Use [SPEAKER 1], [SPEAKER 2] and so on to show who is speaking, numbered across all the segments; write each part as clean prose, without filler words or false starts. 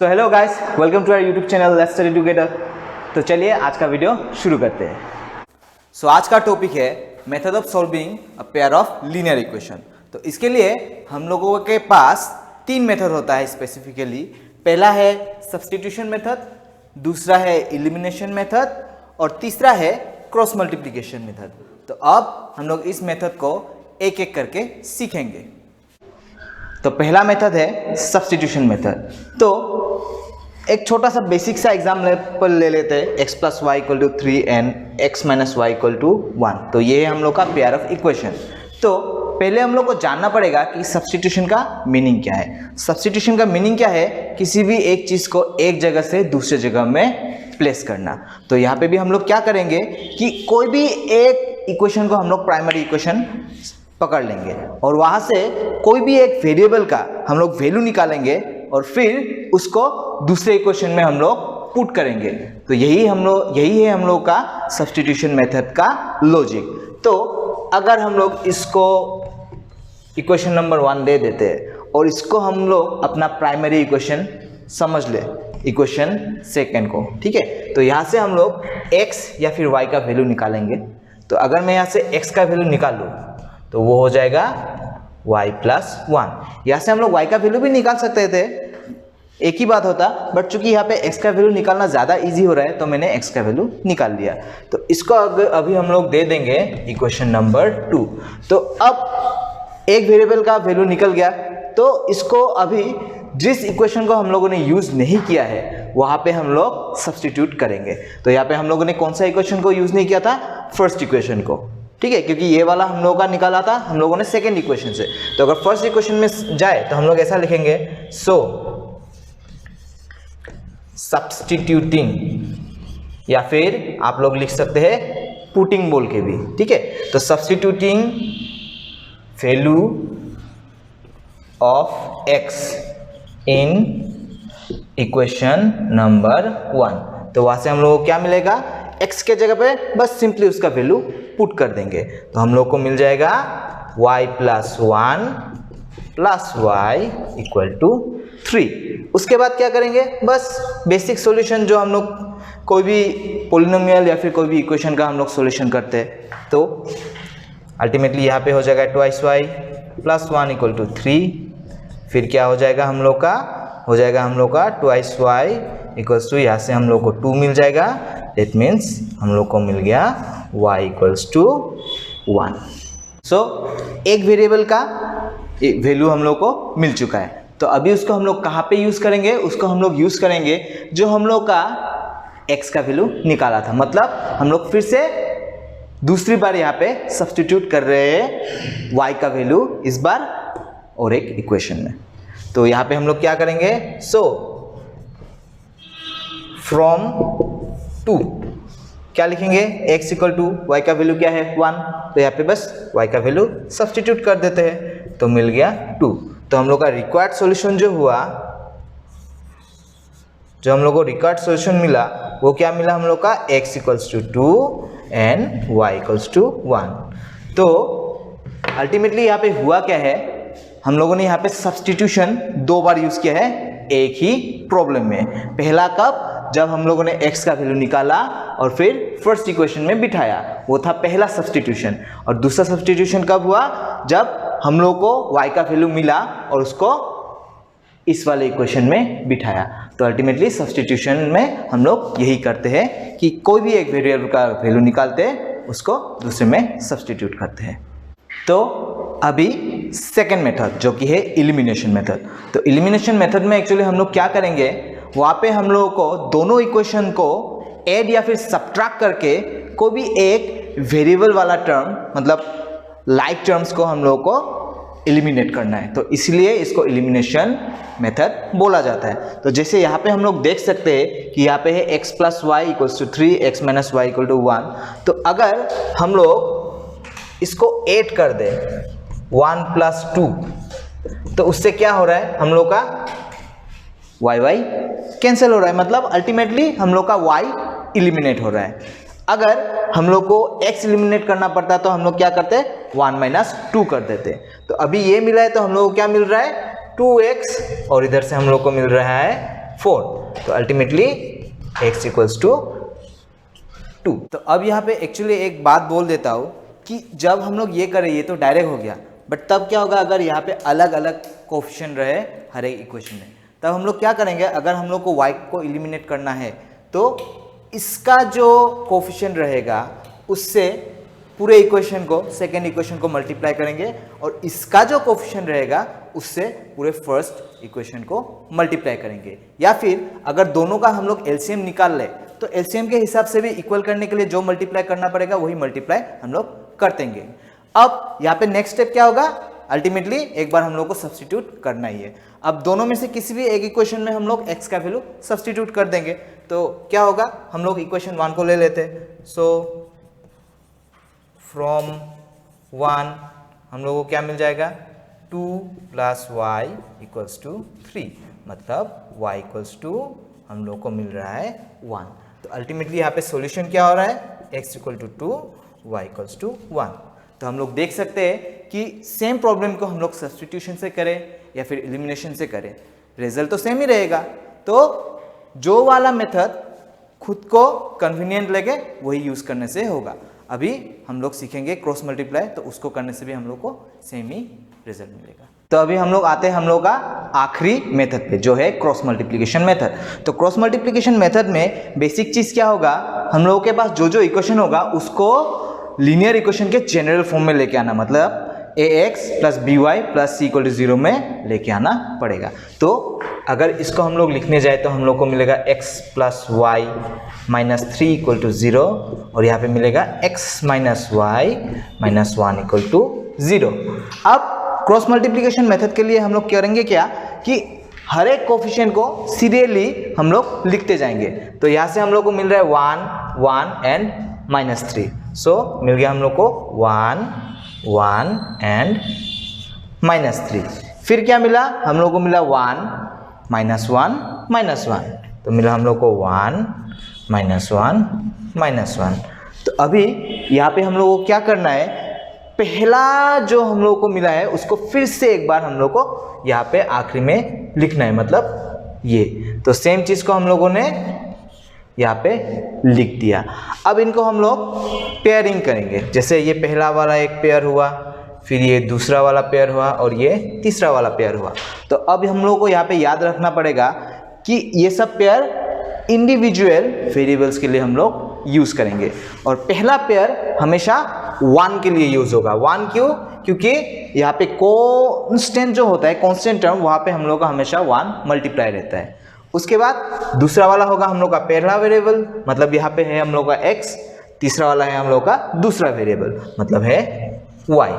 [SPEAKER 1] तो hello guys, welcome to our YouTube channel let's study together. तो चलिए आज का वीडियो शुरू करते हैं। सो आज का टॉपिक है method of solving a pair of linear equation. तो इसके लिए हम लोगों के पास तीन मेथड होता है स्पेसिफिकली। पहला है सब्स्टिट्यूशन मेथड, दूसरा है एलिमिनेशन मेथड और तीसरा है क्रॉस मल्टीप्लिकेशन मेथड। तो अब हम लोग इस मेथड को एक एक करके सीखेंगे। तो पहला मेथड है सब्स्टिट्यूशन मेथड। तो एक छोटा सा बेसिक सा एग्जाम्पल ले लेते हैं, x plus y equal to 3 and x minus y equal to 1। तो ये है हम लोग का पेयर ऑफ इक्वेशन। तो पहले हम लोग को जानना पड़ेगा कि सब्स्टिट्यूशन का मीनिंग क्या है। सब्स्टिट्यूशन का मीनिंग क्या है? किसी भी एक चीज़ को एक जगह से दूसरे जगह में प्लेस करना। तो यहाँ पे भी हम लोग क्या करेंगे कि कोई भी एक इक्वेशन को हम लोग प्राइमरी इक्वेशन पकड़ लेंगे और वहाँ से कोई भी एक वेरिएबल का हम लोग वैल्यू निकालेंगे और फिर उसको दूसरे इक्वेशन में हम लोग पुट करेंगे। तो यही है हम लोग का सब्स्टिट्यूशन मेथड का लॉजिक। तो अगर हम लोग इसको इक्वेशन नंबर 1 दे देते हैं और इसको हम लोग अपना प्राइमरी इक्वेशन समझ ले, इक्वेशन सेकेंड को, ठीक है। तो यहाँ से हम लोग x या फिर y का वैल्यू निकालेंगे। तो अगर मैं यहाँ से x का वैल्यू निकालूँ तो वो हो जाएगा y प्लस 1। यहाँ से हम लोग y का वैल्यू भी निकाल सकते थे, एक ही बात होता, बट चूंकि यहाँ पे x का वैल्यू निकालना ज़्यादा इजी हो रहा है तो मैंने x का वैल्यू निकाल लिया। तो इसको अभी हम लोग दे देंगे इक्वेशन नंबर 2। तो अब एक वेरिएबल का वैल्यू निकल गया, तो इसको अभी जिस इक्वेशन को हम लोगों ने यूज़ नहीं किया है वहाँ पे हम लोग सब्स्टिट्यूट करेंगे। तो यहाँ पे हम लोगों ने कौन सा इक्वेशन को यूज़ नहीं किया था? फर्स्ट इक्वेशन को, ठीक है, क्योंकि ये वाला हम लोगों का निकाला था हम लोगों ने सेकेंड इक्वेशन से। तो अगर फर्स्ट इक्वेशन में जाए तो हम लोग ऐसा लिखेंगे, सो सब्स्टिट्यूटिंग, या फिर आप लोग लिख सकते हैं पुटिंग बोल के भी, ठीक है। तो substituting value of x in equation number 1। तो वहां से हम लोगों को क्या मिलेगा? x के जगह पे बस सिंपली उसका वैल्यू पुट कर देंगे। तो हम लोग को मिल जाएगा y plus 1 plus y equal to 3। उसके बाद क्या करेंगे? बस बेसिक सॉल्यूशन, जो हम लोग कोई भी पॉलिनोमियल या फिर कोई भी इक्वेशन का हम लोग सॉल्यूशन करते हैं। तो अल्टीमेटली यहाँ पे हो जाएगा twice y plus 1 equal to 3। फिर क्या हो जाएगा हम लोग का? हो जाएगा हम लोग का ट्वाइस वाई इक्वल्स टू, यहाँ से हम लोग को 2 मिल जाएगा। इट मीन्स हम लोग को मिल गया y इक्वल्स टू 1। सो एक वेरिएबल का वैल्यू हम लोग को मिल चुका है। तो अभी उसको हम लोग कहाँ पे यूज़ करेंगे? उसको हम लोग यूज़ करेंगे जो हम लोग का x का वैल्यू निकाला था। मतलब हम लोग फिर से दूसरी बार यहाँ पे सब्स्टिट्यूट कर रहे हैं y का वैल्यू, इस बार और एक इक्वेशन में। तो यहाँ पे हम लोग क्या करेंगे? सो फ्रॉम 2 क्या लिखेंगे? x इक्वल टू y का वैल्यू क्या है? 1। तो यहाँ पे बस y का वैल्यू सब्स्टिट्यूट कर देते हैं, तो मिल गया 2। तो हम लोग का रिक्वायर्ड सॉल्यूशन जो हुआ, जो हम लोग को रिक्वायर्ड सॉल्यूशन मिला, वो क्या मिला हम लोग का? x equals to 2 and y equals to 1। तो अल्टीमेटली यहाँ पे हुआ क्या है? हम लोगों ने यहाँ पे सब्स्टिट्यूशन 2 बार यूज किया है एक ही प्रॉब्लम में। पहला कब? जब हम लोगों ने x का वैल्यू निकाला और फिर फर्स्ट इक्वेशन में बिठाया, वो था पहला सब्स्टिट्यूशन। और दूसरा सब्स्टिट्यूशन कब हुआ? जब हम लोग को y का वैल्यू मिला और उसको इस वाले इक्वेशन में बिठाया। तो अल्टीमेटली सब्स्टिट्यूशन में हम लोग यही करते हैं कि कोई भी एक वेरिएबल का वैल्यू निकालते हैं, उसको दूसरे में सब्स्टिट्यूट करते हैं। तो अभी सेकेंड मेथड जो कि है एलिमिनेशन मेथड। तो एलिमिनेशन मेथड में एक्चुअली हम लोग क्या करेंगे? वहाँ पे हम लोगों को दोनों इक्वेशन को ऐड या फिर सब्ट्रैक्ट करके कोई भी एक वेरिएबल वाला टर्म, मतलब लाइक टर्म्स को हम लोगों को एलिमिनेट करना है। तो इसलिए इसको एलिमिनेशन मेथड बोला जाता है। तो जैसे यहाँ पे हम लोग देख सकते हैं कि यहाँ पे है x plus y equals to 3, x minus y equal to 1। तो अगर हम लोग इसको ऐड कर दे 1 प्लस 2, तो उससे क्या हो रहा है? हम लोग का y कैंसिल हो रहा है, मतलब अल्टीमेटली हम लोग का y इलिमिनेट हो रहा है। अगर हम लोग को x इलिमिनेट करना पड़ता तो हम लोग क्या करते? 1 माइनस 2 कर देते। तो अभी ये मिला है तो हम लोग को क्या मिल रहा है? 2x, और इधर से हम लोग को मिल रहा है 4, तो अल्टीमेटली x इक्वल्स टू 2। तो अब यहाँ पे एक्चुअली एक बात बोल देता हूँ कि जब हम लोग ये करें ये तो डायरेक्ट हो गया, बट तब क्या होगा अगर यहाँ पे अलग अलग कोफिशिएंट रहे हर एक इक्वेशन में, तब हम लोग क्या करेंगे, अगर हम लोग को y को एलिमिनेट करना है तो इसका जो कोफिशिएंट रहेगा उससे पूरे इक्वेशन को, सेकेंड इक्वेशन को मल्टीप्लाई करेंगे और इसका जो कोफिशिएंट रहेगा उससे पूरे फर्स्ट इक्वेशन को मल्टीप्लाई करेंगे। या फिर अगर दोनों का हम लोग एलसीएम निकाल ले तो एलसीएम के हिसाब से भी इक्वल करने के लिए जो मल्टीप्लाई करना पड़ेगा वही मल्टीप्लाई हम लोग कर देंगे। अब यहाँ पे नेक्स्ट स्टेप क्या होगा, अल्टीमेटली एक बार हम लोग को सब्स्टिट्यूट करना ही है। अब दोनों में से किसी भी एक इक्वेशन में हम लोग x का वैल्यू सब्स्टिट्यूट कर देंगे, तो क्या होगा, हम लोग इक्वेशन 1 को ले लेते हैं। सो फ्रॉम 1 हम लोग को क्या मिल जाएगा, 2 + y = 3, मतलब y = हम लोग को मिल रहा है 1। तो अल्टीमेटली यहाँ पे सॉल्यूशन क्या हो रहा है, x = 2, y = 1। तो हम लोग देख सकते हैं कि सेम प्रॉब्लम को हम लोग सब्स्टिट्यूशन से करें या फिर एलिमिनेशन से करें, रिजल्ट तो सेम ही रहेगा। तो जो वाला मेथड खुद को कन्वीनियंट लगे वही यूज करने से होगा। अभी हम लोग सीखेंगे क्रॉस मल्टीप्लाई, तो उसको करने से भी हम लोग को सेम ही रिजल्ट मिलेगा। तो अभी हम लोग आते हैं हम लोग का आखिरी मेथड पे, जो है क्रॉस मल्टीप्लिकेशन मेथड। तो क्रॉस मल्टीप्लिकेशन मेथड में बेसिक चीज क्या होगा, हम लोगों के पास जो इक्वेशन होगा उसको लीनियर इक्वेशन के जनरल फॉर्म में लेके आना, मतलब ax + by + c = 0 में लेके आना पड़ेगा। तो अगर इसको हम लोग लिखने जाए तो हम लोग को मिलेगा x + y - 3 = 0 और यहाँ पे मिलेगा x - y - 1 = 0। अब क्रॉस मल्टीप्लिकेशन मेथड के लिए हम लोग करेंगे क्या कि हर एक कोफिशिएंट को सीरियली हम लोग लिखते जाएंगे। तो यहाँ से हम लोग को मिल रहा है 1 1 एंड -3, सो मिल गया हम लोग को 1 1 एंड -3। फिर क्या मिला, हम लोग को मिला 1 -1 -1, तो मिला हम लोग को 1 -1 -1। तो अभी यहाँ पे हम लोग को क्या करना है, पहला जो हम लोग को मिला है उसको फिर से एक बार हम लोग को यहाँ पे आखिरी में लिखना है, मतलब ये। तो सेम चीज को हम लोगों ने यहाँ पे लिख दिया। अब इनको हम लोग पेयरिंग करेंगे, जैसे ये पहला वाला एक पेयर हुआ, फिर ये दूसरा वाला पेयर हुआ और ये तीसरा वाला पेयर हुआ। तो अब हम लोग को यहाँ पे याद रखना पड़ेगा कि ये सब पेयर इंडिविजुअल वेरिएबल्स के लिए हम लोग यूज करेंगे और पहला पेयर हमेशा 1 के लिए यूज होगा। 1 क्यों, क्योंकि यहाँ पे कांस्टेंट जो होता है, कांस्टेंट टर्म, वहाँ पे हम लोग का हमेशा 1 मल्टीप्लाई रहता है। उसके बाद दूसरा वाला होगा हम लोग का पहला वेरिएबल, मतलब यहाँ पे है हम लोग का x, तीसरा वाला है हम लोग का दूसरा वेरिएबल, मतलब है y।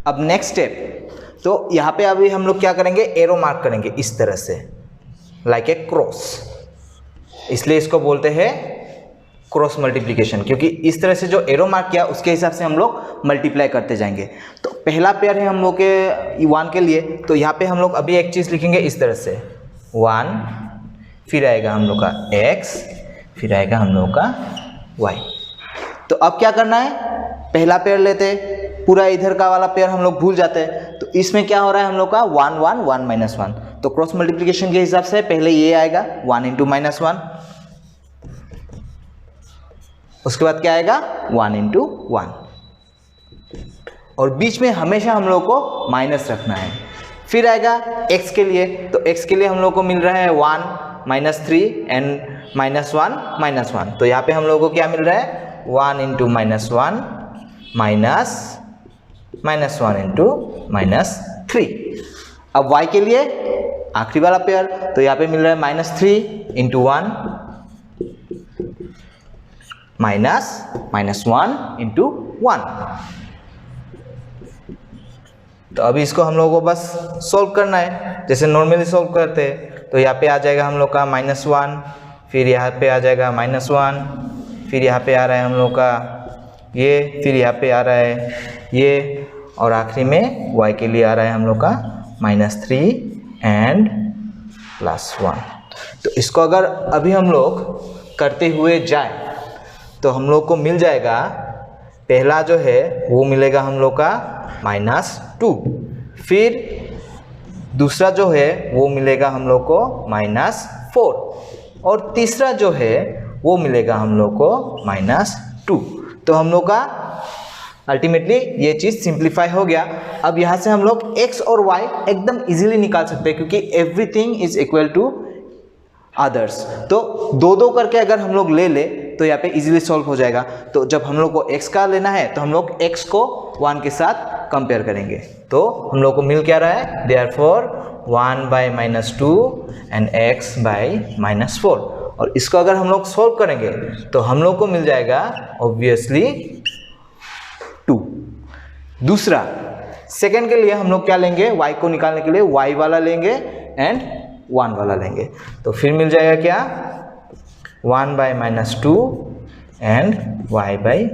[SPEAKER 1] अब नेक्स्ट स्टेप, तो यहाँ पे अभी हम लोग क्या करेंगे, एरो मार्क करेंगे इस तरह से, लाइक ए क्रॉस, इसलिए इसको बोलते हैं क्रॉस मल्टीप्लिकेशन, क्योंकि इस तरह से जो एरो मार्क किया उसके हिसाब से हम लोग मल्टीप्लाई करते जाएंगे। तो पहला पेयर है हम लोग के 1 के लिए, तो यहाँ पे हम लोग अभी एक चीज लिखेंगे इस तरह से 1, फिर आएगा हम लोग का x, फिर आएगा हम लोग का y। तो अब क्या करना है, पहला पेयर लेते, पूरा इधर का वाला पेयर हम लोग भूल जाते हैं। तो इसमें क्या हो रहा है हम लोग का 1 1 1 -1। तो क्रॉस मल्टीप्लिकेशन के हिसाब से पहले ये आएगा 1 × -1, उसके बाद क्या आएगा 1 × 1, और बीच में हमेशा हम लोग को माइनस रखना है। फिर आएगा x के लिए, तो x के लिए हम लोग को मिल रहा है 1 -3 एंड -1 -1। तो यहाँ पे हम लोग को क्या मिल रहा है 1 × -1 -1 × -3। अब y के लिए आखिरी वाला पेयर, तो यहाँ पे मिल रहा है -3 × 1 -1 × 1। तो अभी इसको हम लोगों को बस सॉल्व करना है, जैसे नॉर्मली सॉल्व करते हैं। तो यहाँ पे आ जाएगा हम लोग का -1, फिर यहाँ पे आ जाएगा -1, फिर यहाँ पे आ रहा है हम लोग का ये, फिर यहाँ पे आ रहा है ये, और आखिरी में y के लिए आ रहा है हम लोग का -3 एंड +1। तो इसको अगर अभी हम लोग करते हुए जाए तो हम लोग को मिल जाएगा, पहला जो है वो मिलेगा हम लोग का -2, फिर दूसरा जो है वो मिलेगा हम लोग को 4 और तीसरा जो है वो मिलेगा हम लोग को -2। तो हम लोग का अल्टीमेटली ये चीज़ सिंप्लीफाई हो गया। अब यहाँ से हम लोग x और y एकदम इजीली निकाल सकते हैं क्योंकि everything is equal to others. तो दो दो करके अगर हम लोग ले ले तो यहाँ पे इजीली सॉल्व हो जाएगा। तो जब हम लोग को x का लेना है तो हम लोग x को 1 के साथ कंपेयर करेंगे। तो हम लोग को मिल क्या रहा है, therefore 1 by -2 and x by -4। और इसको अगर हम लोग सॉल्व करेंगे तो हम लोग को मिल जाएगा ऑब्वियसली 2। दूसरा सेकंड के लिए हम लोग क्या लेंगे, y को निकालने के लिए y वाला लेंगे एंड 1 वाला लेंगे। तो फिर मिल जाएगा क्या, 1 बाय -2 एंड y बाय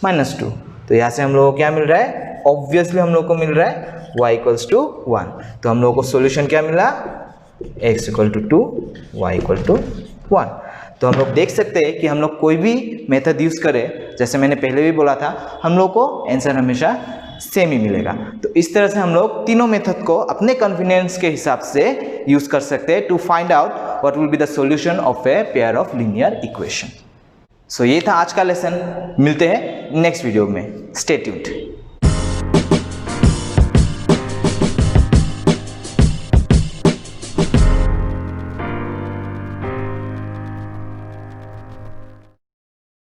[SPEAKER 1] -2। तो यहाँ से हम लोग को क्या मिल रहा है, ऑब्वियसली हम लोग को मिल रहा है y इक्वल्स टू 1। तो हम लोग को सॉल्यूशन क्या मिला, x equal to 2 y equal to 1। तो हम लोग देख सकते हैं कि हम लोग कोई भी मेथड यूज करें, जैसे मैंने पहले भी बोला था, हम लोग को आंसर हमेशा सेम ही मिलेगा। तो इस तरह से हम लोग तीनों मेथड को अपने कन्वीनियंस के हिसाब से यूज कर सकते हैं to find out what will be the solution of a pair of linear equation. So ये था आज का लेसन। मिलते हैं नेक्स्ट वीडियो में। Stay tuned.